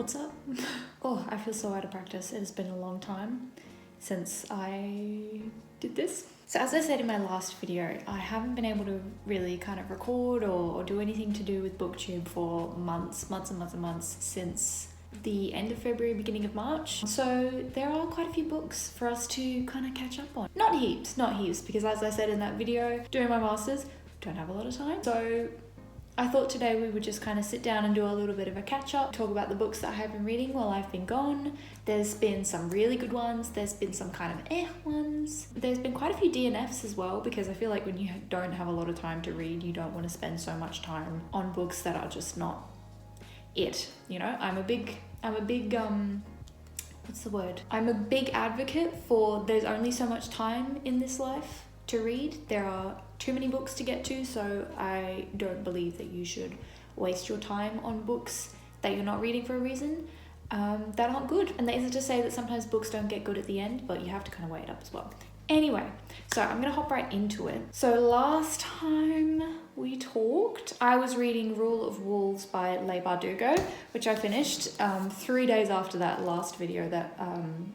What's up? Oh, I feel so out of practice. It has been a long time since I did this. So as I said in my last video, I haven't been able to really kind of record or do anything to do with BookTube for months since the end of February, beginning of March. So there are quite a few books for us to kind of catch up on. Not heaps, because as I said in that video, doing my masters, don't have a lot of time. So I thought today we would just kind of sit down and do a little bit of a catch up, talk about the books that I have been reading while I've been gone. There's been some really good ones, there's been some kind of ones. There's been quite a few DNFs as well, because I feel like when you don't have a lot of time to read, you don't want to spend so much time on books that are just not it, you know? I'm a big what's the word? I'm a big advocate for there's only so much time in this life to read. There are too many books to get to, so I don't believe that you should waste your time on books that you're not reading for a reason that aren't good. And that isn't to say that sometimes books don't get good at the end, but you have to kind of weigh it up as well. Anyway, so I'm gonna hop right into it. So last time we talked, I was reading Rule of Wolves by Leigh Bardugo, which I finished 3 days after that last video that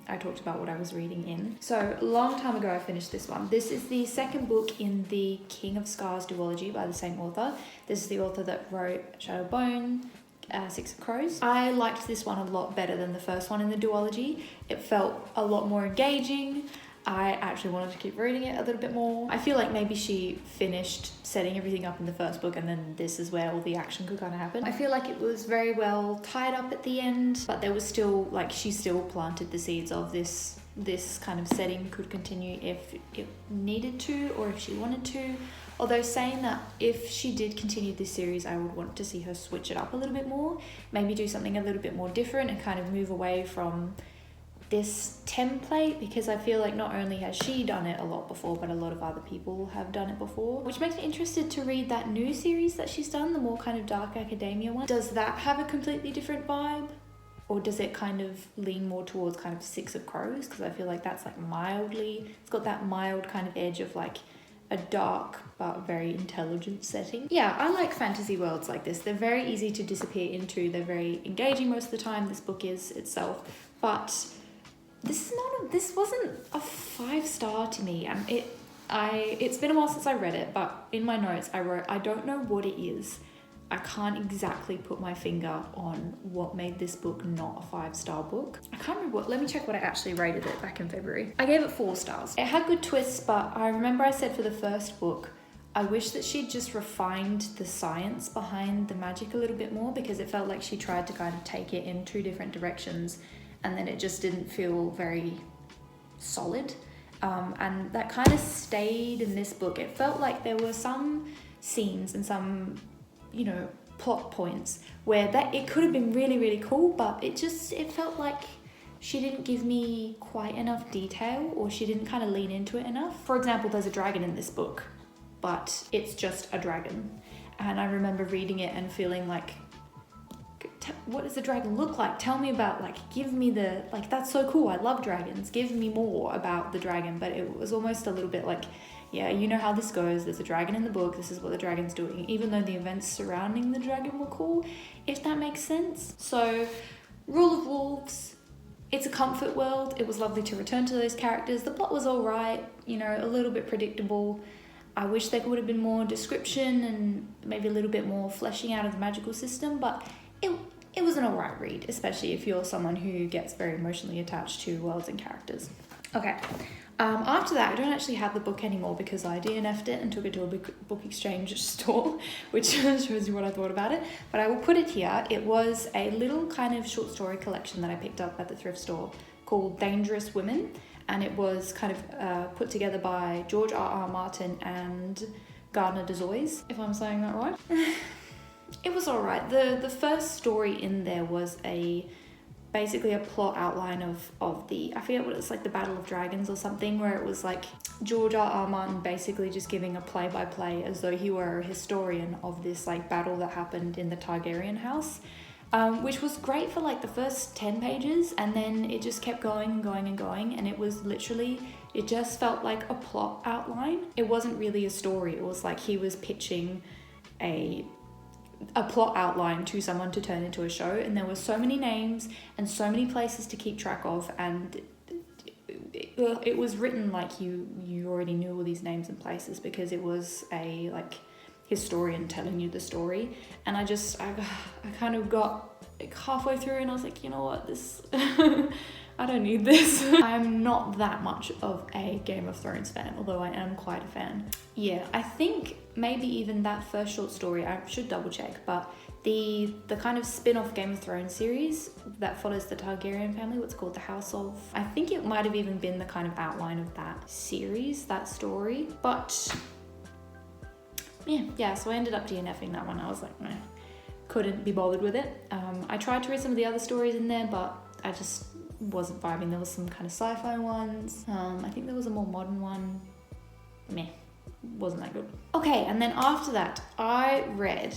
I talked about what I was reading in. So a long time ago I finished this one. This is the second book in the King of Scars duology by the same author. This is the author that wrote Shadow Bone, Six of Crows. I liked this one a lot better than the first one in the duology. It felt a lot more engaging. I actually wanted to keep reading it a little bit more. I feel like maybe she finished setting everything up in the first book and then this is where all the action could kind of happen. I feel like it was very well tied up at the end, but there was still, like, she still planted the seeds of this kind of setting could continue if it needed to or if she wanted to. Although saying that, if she did continue this series, I would want to see her switch it up a little bit more, maybe do something a little bit more different and kind of move away from this template, because I feel like not only has she done it a lot before, but a lot of other people have done it before, which makes me interested to read that new series that she's done, the more kind of dark academia one. Does that have a completely different vibe? Or does it kind of lean more towards kind of Six of Crows? Because I feel like that's like it's got that mild kind of edge of like a dark but very intelligent setting. Yeah, I like fantasy worlds like this. They're very easy to disappear into. They're very engaging most of the time. This book is itself, but this wasn't a 5-star to me. It's been a while since I read it, but in my notes I wrote, I don't know what it is. I can't exactly put my finger on what made this book not a 5-star book. I can't remember let me check what I actually rated it back in February. I gave it 4 stars. It had good twists, but I remember I said for the first book, I wish that she'd just refined the science behind the magic a little bit more, because it felt like she tried to kind of take it in 2 different directions and then it just didn't feel very solid. And that kind of stayed in this book. It felt like there were some scenes and some, you know, plot points where that it could have been really, really cool, but it felt like she didn't give me quite enough detail, or she didn't kind of lean into it enough. For example, there's a dragon in this book, but it's just a dragon. And I remember reading it and feeling like, what does the dragon look like? Tell me about, like, give me the, like, that's so cool, I love dragons, give me more about the dragon. But it was almost a little bit like, yeah, you know how this goes, there's a dragon in the book, this is what the dragon's doing, even though the events surrounding the dragon were cool, if that makes sense. So Rule of Wolves, it's a comfort world. It was lovely to return to those characters. The plot was all right, you know, a little bit predictable. I wish there would have been more description and maybe a little bit more fleshing out of the magical system, but it was an alright read, especially if you're someone who gets very emotionally attached to worlds and characters. Okay, after that, I don't actually have the book anymore because I DNF'd it and took it to a book exchange store, which shows you what I thought about it, but I will put it here. It was a little kind of short story collection that I picked up at the thrift store called Dangerous Women, and it was kind of put together by George R.R. Martin and Gardner Dozois, if I'm saying that right. It was alright. The first story in there was basically a plot outline of the, I forget what it's like, the Battle of Dragons or something, where it was like George R.R. Martin basically just giving a play-by-play as though he were a historian of this like battle that happened in the Targaryen house, which was great for like the first 10 pages, and then it just kept going and going and going, and it was literally, it just felt like a plot outline. It wasn't really a story. It was like he was pitching a a plot outline to someone to turn into a show, and there were so many names and so many places to keep track of, and it was written like you already knew all these names and places, because it was a like historian telling you the story. And I kind of got like halfway through and I was like, you know what, this I don't need this. I'm not that much of a Game of Thrones fan, although I am quite a fan. Yeah, I think maybe even that first short story, I should double check, but the kind of spin-off Game of Thrones series that follows the Targaryen family, what's called the House of, I think it might have even been the kind of outline of that series, that story. But yeah, so I ended up DNFing that one. I was like, no, couldn't be bothered with it. I tried to read some of the other stories in there, but I just wasn't vibing. There was some kind of sci-fi ones. I think there was a more modern one. Meh. Wasn't that good. Okay, and then after that, I read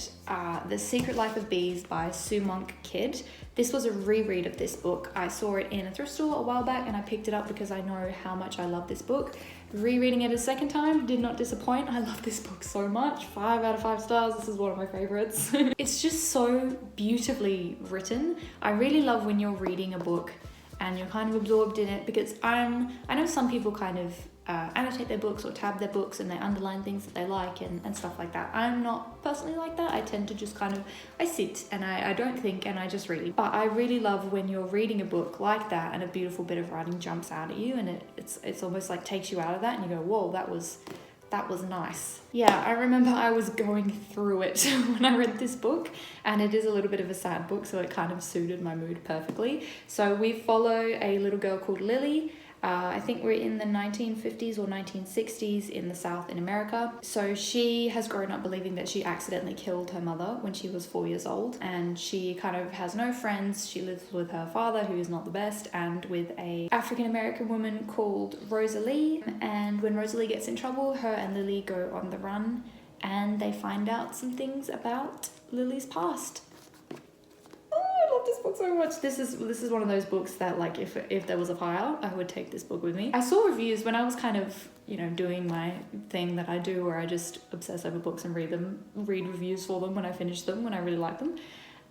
The Secret Life of Bees by Sue Monk Kidd. This was a reread of this book. I saw it in a thrift store a while back and I picked it up because I know how much I love this book. Rereading it a second time did not disappoint. I love this book so much. 5 out of 5 stars. This is one of my favorites. It's just so beautifully written. I really love when you're reading a book and you're kind of absorbed in it, because I know some people kind of annotate their books or tab their books and they underline things that they like and stuff like that. I'm not personally like that. I tend to just kind of, I sit and I don't think and I just read. But I really love when you're reading a book like that and a beautiful bit of writing jumps out at you and it's almost like takes you out of that and you go, whoa, that was nice. Yeah, I remember I was going through it when I read this book, and it is a little bit of a sad book, so it kind of suited my mood perfectly. So we follow a little girl called Lily. I think we're in the 1950s or 1960s in the South in America. So she has grown up believing that she accidentally killed her mother when she was 4 years old, and she kind of has no friends. She lives with her father, who is not the best, and with a African-American woman called Rosalie. And when Rosalie gets in trouble, her and Lily go on the run and they find out some things about Lily's past. I love this book so much. This is one of those books that, like, if there was a fire, I would take this book with me. I saw reviews when I was kind of, doing my thing that I do where I just obsess over books and read reviews for them when I finish them, when I really like them.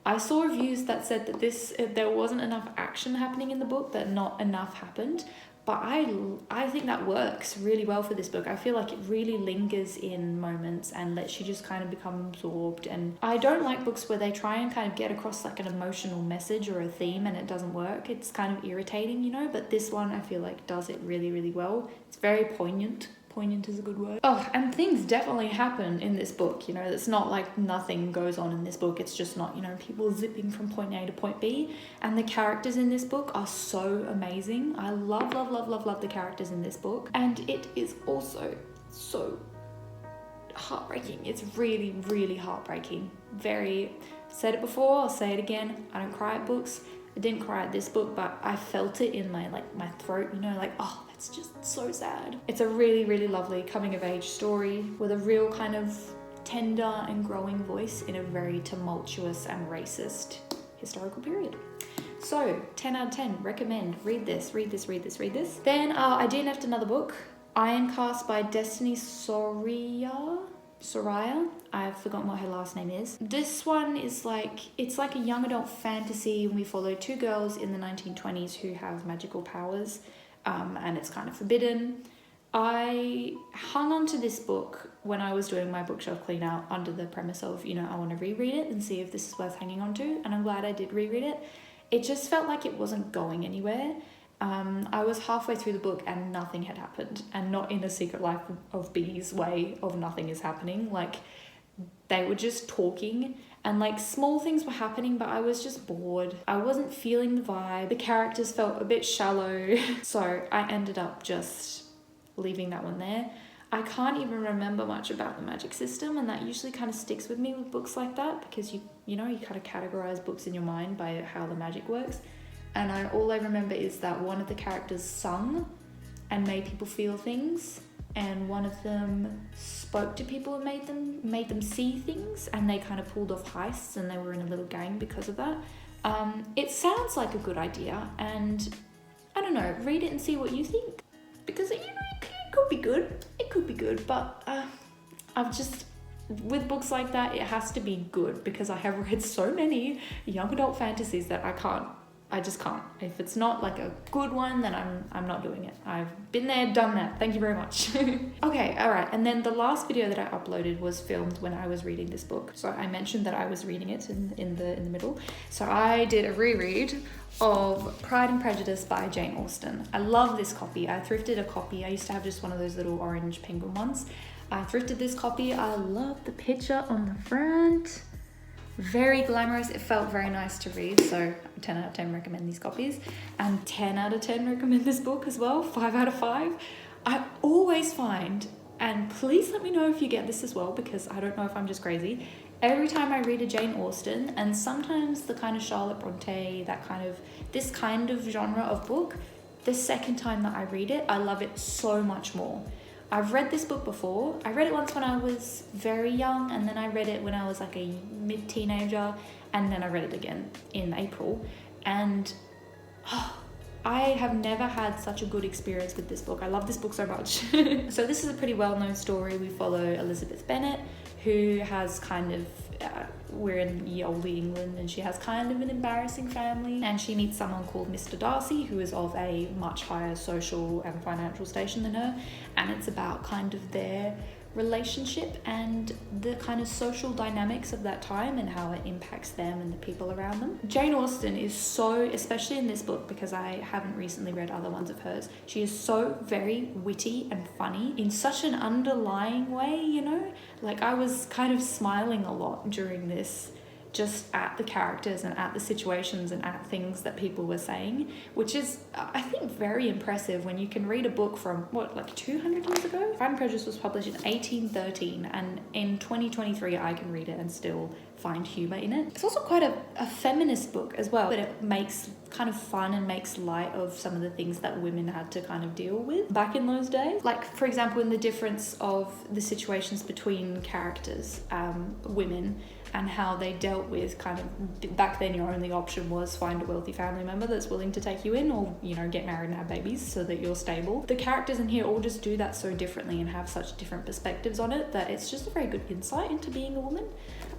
I saw reviews that said that there wasn't enough action happening in the book, that not enough happened. But I think that works really well for this book. I feel like it really lingers in moments and lets you just kind of become absorbed. And I don't like books where they try and kind of get across like an emotional message or a theme and it doesn't work. It's kind of irritating, but this one I feel like does it really, really well. It's very poignant. Poignant is a good word. Oh, and things definitely happen in this book, It's not like nothing goes on in this book. It's just not, people zipping from point A to point B. And the characters in this book are so amazing. I love, love, love, love, love the characters in this book. And it is also so heartbreaking. It's really, really heartbreaking. Said it before, I'll say it again. I don't cry at books. I didn't cry at this book, but I felt it in my throat, oh, that's just so sad. It's a really, really lovely coming of age story with a real kind of tender and growing voice in a very tumultuous and racist historical period. So 10 out of 10, recommend, read this. Then I DNF'd another book, Ironcast by Destiny Soria. I've forgotten what her last name is. This one is it's like a young adult fantasy, and we follow two girls in the 1920s who have magical powers, and it's kind of forbidden. I hung on to this book when I was doing my bookshelf clean out under the premise of, I want to reread it and see if this is worth hanging on to, and I'm glad I did reread it. It just felt like it wasn't going anywhere. I was halfway through the book and nothing had happened, and not in a Secret Life of Bees way of nothing is happening. They were just talking and small things were happening, but I was just bored. I wasn't feeling the vibe. The characters felt a bit shallow. So I ended up just leaving that one there. I can't even remember much about the magic system, and that usually kind of sticks with me with books like that, because you kind of categorize books in your mind by how the magic works. And all I remember is that one of the characters sung and made people feel things, and one of them spoke to people and made them see things, and they kind of pulled off heists, and they were in a little gang because of that. It sounds like a good idea, and I don't know, read it and see what you think, because it could be good. It could be good, but with books like that, it has to be good, because I have read so many young adult fantasies that I just can't. If it's not like a good one, then I'm not doing it. I've been there, done that. Thank you very much. Okay, all right. And then the last video that I uploaded was filmed when I was reading this book. So I mentioned that I was reading it in the middle. So I did a reread of Pride and Prejudice by Jane Austen. I love this copy. I thrifted a copy. I used to have just one of those little orange penguin ones. I thrifted this copy. I love the picture on the front. Very glamorous. It felt very nice to read, so 10 out of 10 recommend these copies, and 10 out of 10 recommend this book as well. 5 out of 5. I always find, and please let me know if you get this as well, because I don't know if I'm just crazy, every time I read a Jane Austen, and sometimes the kind of Charlotte Bronte, this kind of genre of book, the second time that I read it, I love it so much more. I've read this book before. I read it once when I was very young, and then I read it when I was like a mid-teenager, and then I read it again in April. And I have never had such a good experience with this book. I love this book so much. So this is a pretty well-known story. We follow Elizabeth Bennet, who has we're in ye olde England, and she has kind of an embarrassing family, and she meets someone called Mr. Darcy, who is of a much higher social and financial station than her, and it's about kind of their relationship and the kind of social dynamics of that time and how it impacts them and the people around them. Jane Austen is so, especially in this book, because I haven't recently read other ones of hers, she is so very witty and funny in such an underlying way, you know? Like, I was kind of smiling a lot during this, just at the characters and at the situations and at things that people were saying, which is, I think, very impressive when you can read a book from, 200 years ago? Pride and Prejudice was published in 1813, and in 2023 I can read it and still find humour in it. It's also quite a feminist book as well, but it makes kind of fun and makes light of some of the things that women had to kind of deal with back in those days. Like, for example, in the difference of the situations between characters, women, and how they dealt with kind of, back then your only option was find a wealthy family member that's willing to take you in, or, you know, get married and have babies so that you're stable. The characters in here all just do that so differently and have such different perspectives on it that it's just a very good insight into being a woman.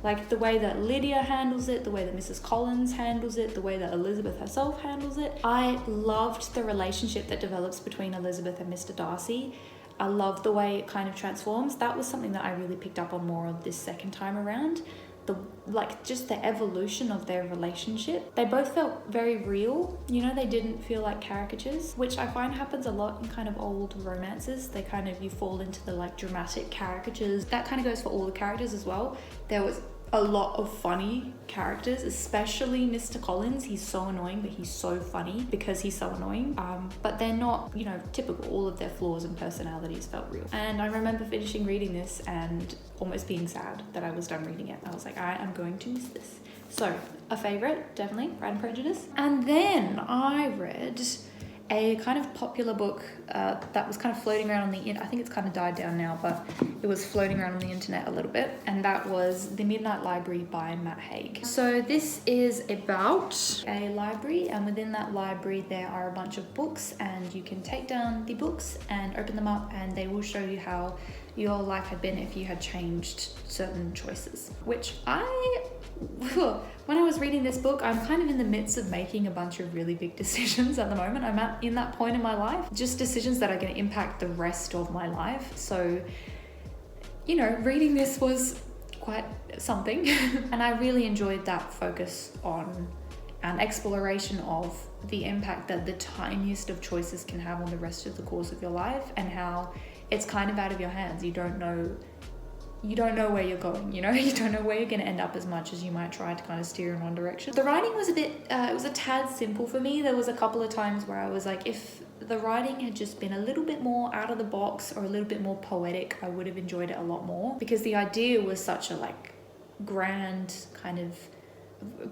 Like the way that Lydia handles it, the way that Mrs. Collins handles it, the way that Elizabeth herself handles it. I loved the relationship that develops between Elizabeth and Mr. Darcy. I love the way it kind of transforms. That was something that I really picked up on more of this second time around. Just the evolution of their relationship. They both felt very real, you know, they didn't feel like caricatures, which I find happens a lot in kind of old romances. They kind of, you fall into the like dramatic caricatures. That kind of goes for all the characters as well. There was a lot of funny characters, especially Mr. Collins. He's so annoying, but he's so funny because he's so annoying. But they're not, you know, typical. All of their flaws and personalities felt real. And I remember finishing reading this and almost being sad that I was done reading it. I was like, I am going to miss this. So, a favourite, definitely, Pride and Prejudice. And then I read a kind of popular book that was kind of floating around on the I think it's kind of died down now, but it was floating around on the internet a little bit, and that was The Midnight Library by Matt Haig. So this is about a library, and within that library there are a bunch of books, and you can take down the books and open them up, and they will show you how your life had been if you had changed certain choices, which when I was reading this book, I'm kind of in the midst of making a bunch of really big decisions at the moment. I'm in that point in my life, just decisions that are going to impact the rest of my life. So, you know, reading this was quite something. And I really enjoyed that focus on an exploration of the impact that the tiniest of choices can have on the rest of the course of your life, and how it's kind of out of your hands. You don't know where you're going, you know? You don't know where you're going to end up as much as you might try to kind of steer in one direction. The writing was it was a tad simple for me. There was a couple of times where I was like, if the writing had just been a little bit more out of the box or a little bit more poetic, I would have enjoyed it a lot more, because the idea was such a like grand kind of,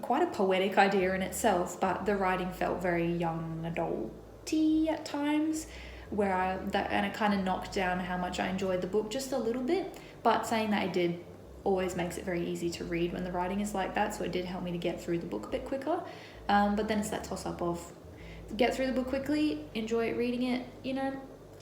quite a poetic idea in itself, but the writing felt very young adult-y at times, and it kind of knocked down how much I enjoyed the book just a little bit. But saying that, I did always makes it very easy to read when the writing is like that, so it did help me to get through the book a bit quicker. But then it's that toss-up of get through the book quickly, enjoy reading it, you know,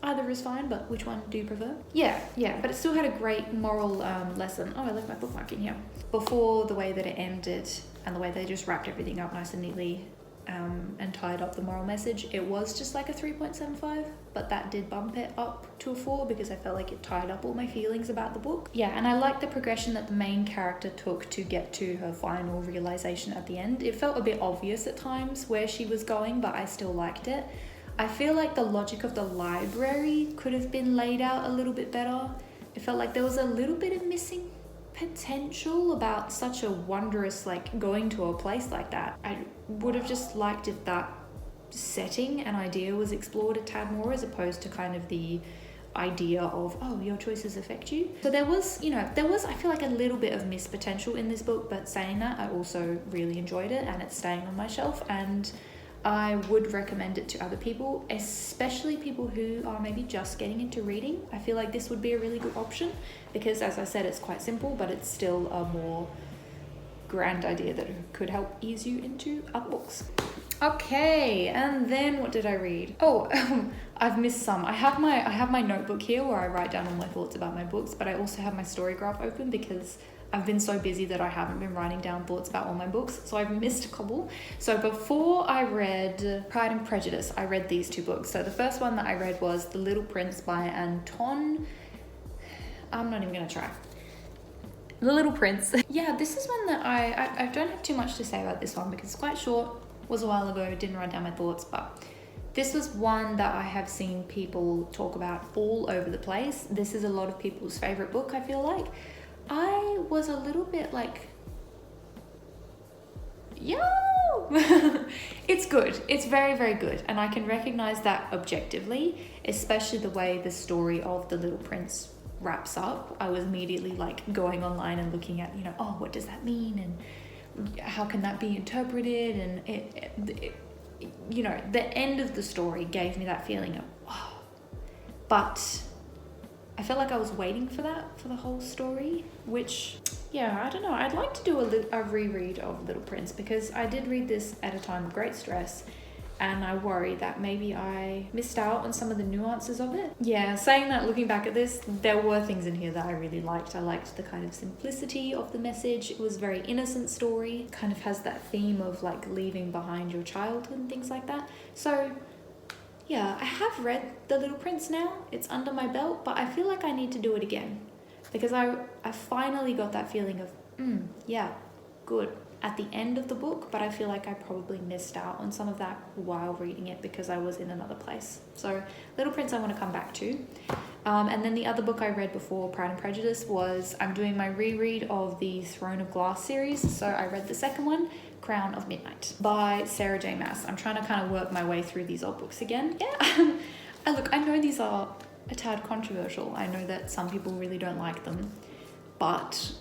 Either is fine, but which one do you prefer? Yeah, but it still had a great moral lesson. Oh, I left my bookmark in here. Before the way that it ended and the way they just wrapped everything up nice and neatly and tied up the moral message, it was just like a 3.75, but that did bump it up to a 4 because I felt like it tied up all my feelings about the book. Yeah, and I liked the progression that the main character took to get to her final realization at the end. It felt a bit obvious at times where she was going, but I still liked it. I feel like the logic of the library could have been laid out a little bit better. It felt like there was a little bit of missing potential about such a wondrous, like, going to a place like that. I would have just liked if that setting and idea was explored a tad more, as opposed to kind of the idea of, oh, your choices affect you. So there was, I feel like a little bit of missed potential in this book, but saying that, I also really enjoyed it and it's staying on my shelf, and I would recommend it to other people, especially people who are maybe just getting into reading. I feel like this would be a really good option because, as I said, it's quite simple, but it's still a more grand idea that could help ease you into other books. Okay, and then what did I read? Oh, I've missed some. I have my notebook here where I write down all my thoughts about my books, but I also have my story graph open because I've been so busy that I haven't been writing down thoughts about all my books, so I've missed a couple. So before I read Pride and Prejudice, I read these 2 books. So the first one that I read was The Little Prince by Antoine. I'm not even gonna try. The Little Prince. Yeah, this is one that I don't have too much to say about this one because it's quite short, was a while ago, didn't write down my thoughts, but this was one that I have seen people talk about all over the place. This is a lot of people's favorite book, I feel like. I was a little bit like, yo! It's good. It's very, very good. And I can recognize that objectively, especially the way the story of The Little Prince wraps up. I was immediately like going online and looking at, oh, what does that mean? And how can that be interpreted? And it the end of the story gave me that feeling of, wow. But I felt like I was waiting for that for the whole story, which, yeah, I don't know. I'd like to do a reread of Little Prince because I did read this at a time of great stress and I worry that maybe I missed out on some of the nuances of it. Yeah, saying that, looking back at this, there were things in here that I really liked. I liked the kind of simplicity of the message. It was a very innocent story, kind of has that theme of like leaving behind your childhood and things like that. So yeah, I have read The Little Prince now. It's under my belt, but I feel like I need to do it again because I finally got that feeling of, yeah, good at the end of the book, but I feel like I probably missed out on some of that while reading it because I was in another place. So Little Prince I want to come back to. And then the other book I read before Pride and Prejudice was, I'm doing my reread of the Throne of Glass series. So I read the second one, Crown of Midnight by Sarah J. Maas. I'm trying to kind of work my way through these old books again. Yeah, look, I know these are a tad controversial. I know that some people really don't like them, but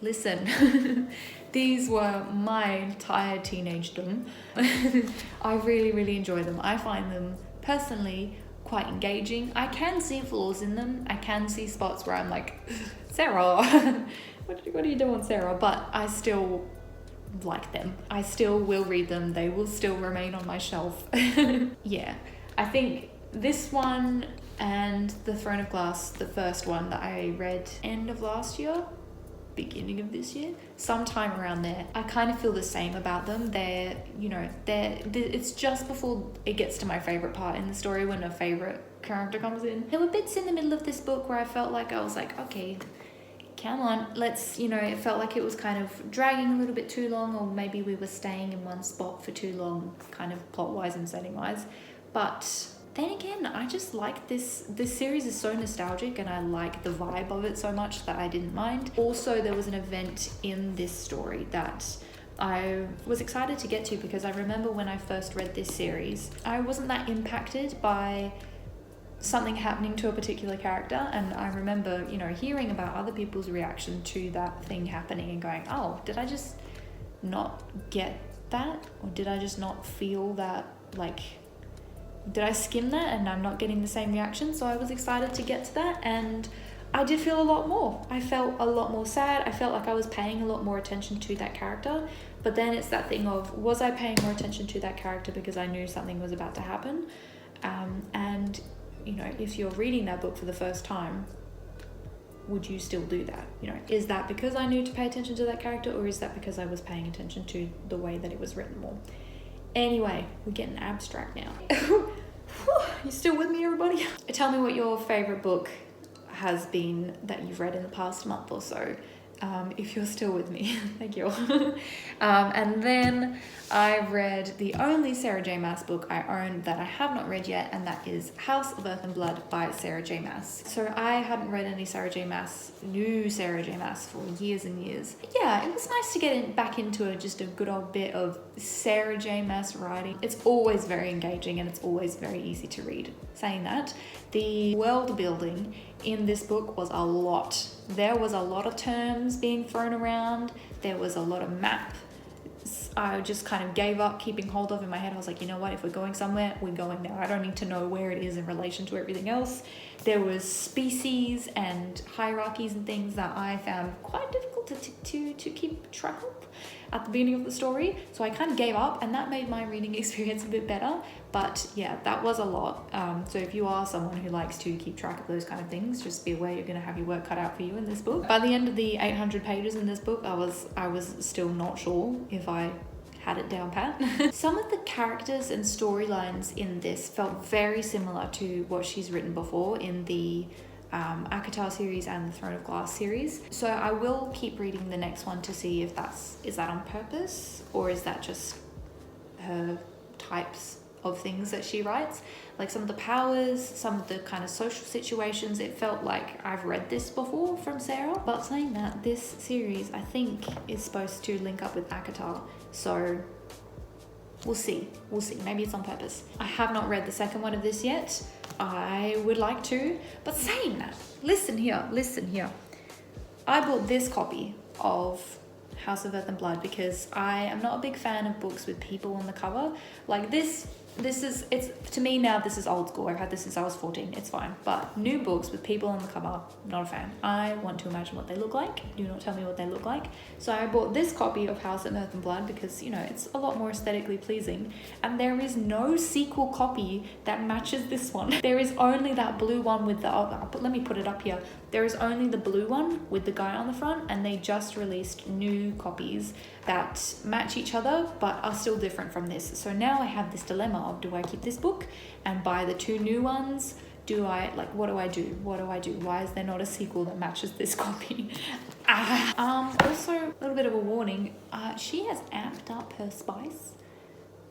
listen, these were my entire teenagedom. I really, really enjoy them. I find them personally quite engaging. I can see flaws in them. I can see spots where I'm like, Sarah, what are you doing, Sarah? But I still like them. I still will read them. They will still remain on my shelf. Yeah, I think this one and The Throne of Glass, the first one that I read end of last year, beginning of this year, sometime around there, I kind of feel the same about them. They're it's just before it gets to my favorite part in the story when a favorite character comes in. There were bits in the middle of this book where I felt like I was like, okay, come on, let's, it felt like it was kind of dragging a little bit too long, or maybe we were staying in one spot for too long, kind of plot-wise and setting-wise. But then again, I just like this series is so nostalgic and I like the vibe of it so much that I didn't mind. Also, there was an event in this story that I was excited to get to because I remember when I first read this series, I wasn't that impacted by something happening to a particular character, and I remember, hearing about other people's reaction to that thing happening and going, oh, did I just not get that? Or did I just not feel that, like, did I skim that and I'm not getting the same reaction? So I was excited to get to that, and I did feel a lot more. I felt a lot more sad. I felt like I was paying a lot more attention to that character. But then it's that thing of, was I paying more attention to that character because I knew something was about to happen? And, you know, if you're reading that book for the first time, would you still do that? You know, is that because I knew to pay attention to that character, or is that because I was paying attention to the way that it was written more? Anyway, we're getting abstract now. You still with me, everybody? Tell me what your favorite book has been that you've read in the past month or so. If you're still with me, thank you. And then I read the only Sarah J Maas book I own that I have not read yet, and that is House of Earth and Blood by Sarah J Maas. So I hadn't read any new Sarah J Maas for years and years. Yeah, it was nice to get back into just a good old bit of Sarah J Maas writing. It's always very engaging and it's always very easy to read. Saying that, the world building in this book was a lot. There was a lot of terms being thrown around. There was a lot of maps. I just kind of gave up keeping hold of in my head. I was like, you know what, if we're going somewhere, we're going now. I don't need to know where it is in relation to everything else. There was species and hierarchies and things that I found quite difficult to keep track of at the beginning of the story. So I kind of gave up, and that made my reading experience a bit better. But yeah, that was a lot. So if you are someone who likes to keep track of those kind of things, just be aware you're going to have your work cut out for you in this book. By the end of the 800 pages in this book, I was still not sure if I had it down pat. Some of the characters and storylines in this felt very similar to what she's written before in the ACOTAR series and the Throne of Glass series. So I will keep reading the next one to see if is that on purpose, or is that just her types of things that she writes. Like some of the powers, some of the kind of social situations, it felt like I've read this before from Sarah. But saying that, this series I think is supposed to link up with ACOTAR, so we'll see. Maybe it's on purpose. I have not read the second one of this yet. I would like to, but saying that, listen here. I bought this copy of House of Earth and Blood because I am not a big fan of books with people on the cover. Like it's to me now, this is old school. I've had this since I was 14. It's fine. But new books with people on the cover, not a fan. I want to imagine what they look like. Do not tell me what they look like. So I bought this copy of House of Earth and Blood because, you know, it's a lot more aesthetically pleasing. And there is no sequel copy that matches this one. There is only that blue one with let me put it up here. There is only the blue one with the guy on the front, and they just released new copies that match each other but are still different from this. So now I have this dilemma of, do I keep this book and buy the two new ones? What do I do? Why is there not a sequel that matches this copy? Also, a little bit of a warning, she has amped up her spice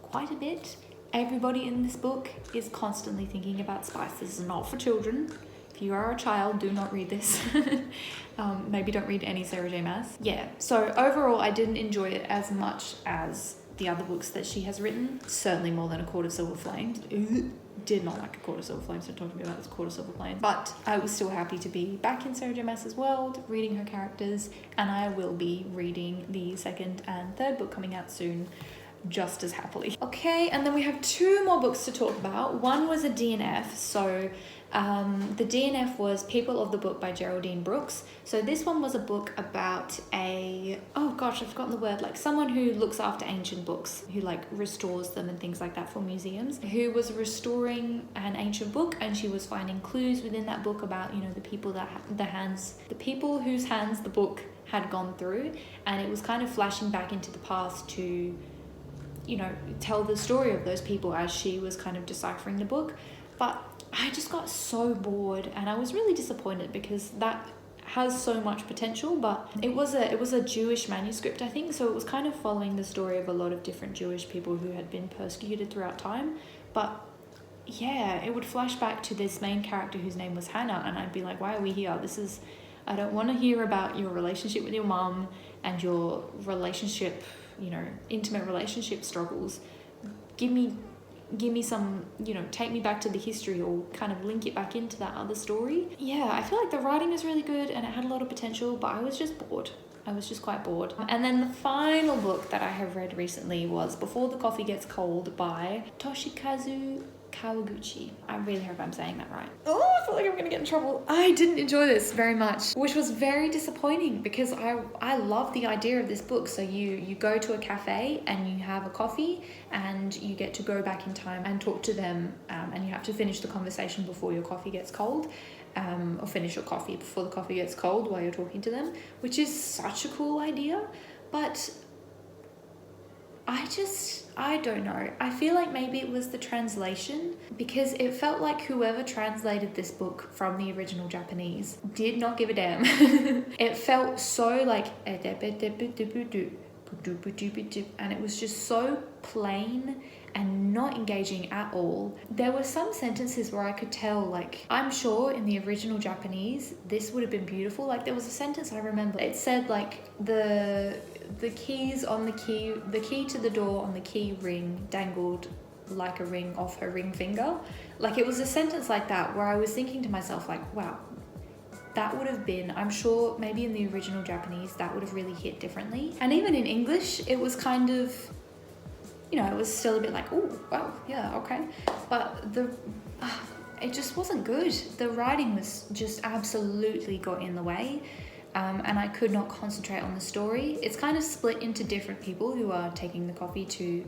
quite a bit. Everybody in this book is constantly thinking about spice. This is not for children. If you are a child, do not read this. Maybe don't read any Sarah J Maas. Yeah, so overall I didn't enjoy it as much as the other books that she has written. Certainly more than A Court of Silver Flames. Did not like A Court of Silver Flames, don't talk to me about this Court of Silver Flames. But I was still happy to be back in Sarah J Maas's world, reading her characters, and I will be reading the second and third book coming out soon just as happily. Okay, and then we have two more books to talk about. One was a DNF, so the DNF was People of the Book by Geraldine Brooks. So this one was a book about I've forgotten the word, like someone who looks after ancient books, who like restores them and things like that for museums, who was restoring an ancient book, and she was finding clues within that book about, you know, the people whose hands the book had gone through, and it was kind of flashing back into the past to, you know, tell the story of those people as she was kind of deciphering the book. But I just got so bored, and I was really disappointed because that has so much potential, but it was a Jewish manuscript, I think, so it was kind of following the story of a lot of different Jewish people who had been persecuted throughout time. But yeah, it would flash back to this main character whose name was Hannah, and I'd be like, why are we here? I don't want to hear about your relationship with your mum and your relationship, you know, intimate relationship struggles. Give me some, you know, take me back to the history, or kind of link it back into that other story. Yeah, I feel like the writing is really good and it had a lot of potential, but I was just bored. I was just quite bored. And then the final book that I have read recently was Before the Coffee Gets Cold by Toshikazu. Kawaguchi. I really hope I'm saying that right. Oh, I feel like I'm gonna get in trouble. I didn't enjoy this very much, which was very disappointing because I love the idea of this book. So you go to a cafe and you have a coffee and you get to go back in time and talk to them, and you have to finish the conversation before your coffee gets cold, or finish your coffee before the coffee gets cold while you're talking to them, which is such a cool idea. But I don't know. I feel like maybe it was the translation, because it felt like whoever translated this book from the original Japanese did not give a damn. It felt so like, and it was just so plain and not engaging at all. There were some sentences where I could tell, like, I'm sure in the original Japanese this would have been beautiful. Like, there was a sentence I remember, it said like the keys on the key to the door on the key ring dangled like a ring off her ring finger. Like, it was a sentence like that where I was thinking to myself, like, wow, that would have been, I'm sure maybe in the original Japanese that would have really hit differently. And even in English it was kind of, you know, it was still a bit like, oh wow, yeah, okay, but it just wasn't good. The writing was just absolutely got in the way. And I could not concentrate on the story. It's kind of split into different people who are taking the coffee to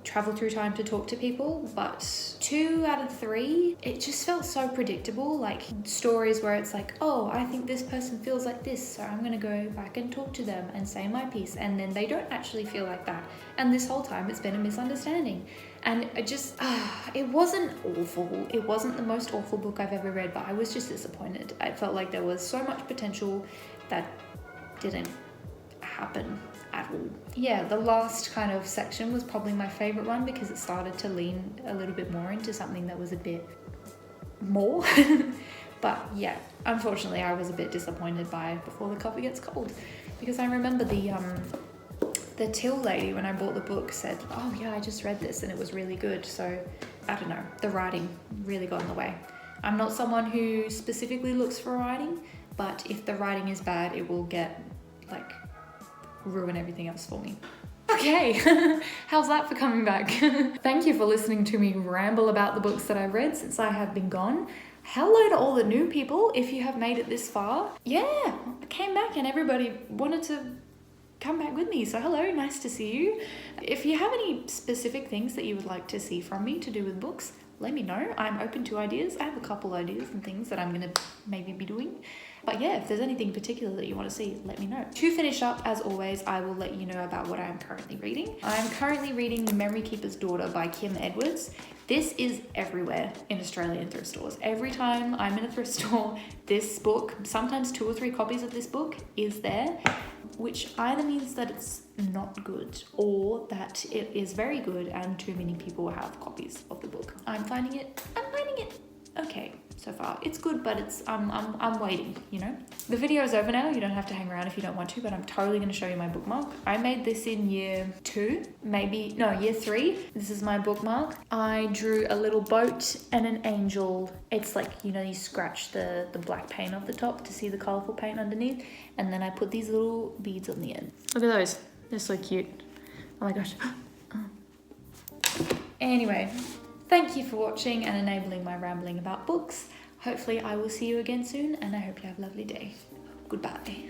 travel through time to talk to people, but 2 out of 3, it just felt so predictable. Like stories where it's like, oh, I think this person feels like this, so I'm gonna go back and talk to them and say my piece, and then they don't actually feel like that, and this whole time it's been a misunderstanding. And it just, it wasn't awful. It wasn't the most awful book I've ever read, but I was just disappointed. I felt like there was so much potential that didn't happen at all. Yeah, the last kind of section was probably my favorite one because it started to lean a little bit more into something that was a bit more. But yeah, unfortunately I was a bit disappointed by Before the Coffee Gets Cold, because I remember the till lady when I bought the book said, oh yeah, I just read this and it was really good. So I don't know, the writing really got in the way. I'm not someone who specifically looks for writing, but if the writing is bad, it will ruin everything else for me. Okay, how's that for coming back? Thank you for listening to me ramble about the books that I read since I have been gone. Hello to all the new people if you have made it this far. Yeah, I came back and everybody wanted to come back with me, so hello, nice to see you. If you have any specific things that you would like to see from me to do with books, let me know. I'm open to ideas. I have a couple ideas and things that I'm gonna maybe be doing. But yeah, if there's anything particular that you want to see, let me know. To finish up, as always, I will let you know about what I am currently reading. I'm currently reading The Memory Keeper's Daughter by Kim Edwards. This is everywhere in Australian thrift stores. Every time I'm in a thrift store, this book, sometimes 2 or 3 copies of this book, is there, which either means that it's not good or that it is very good and too many people have copies of the book. I'm finding it okay so far. It's good, but it's I'm waiting, you know. The video is over now. You don't have to hang around if you don't want to, but I'm totally going to show you my bookmark. I made this in year 3. This is my bookmark. I drew a little boat and an angel. It's like, you know, you scratch the black paint off the top to see the colorful paint underneath, and then I put these little beads on the end. Look at those, they're so cute. Oh my gosh. Anyway, thank you for watching and enabling my rambling about books. Hopefully I will see you again soon, and I hope you have a lovely day. Goodbye.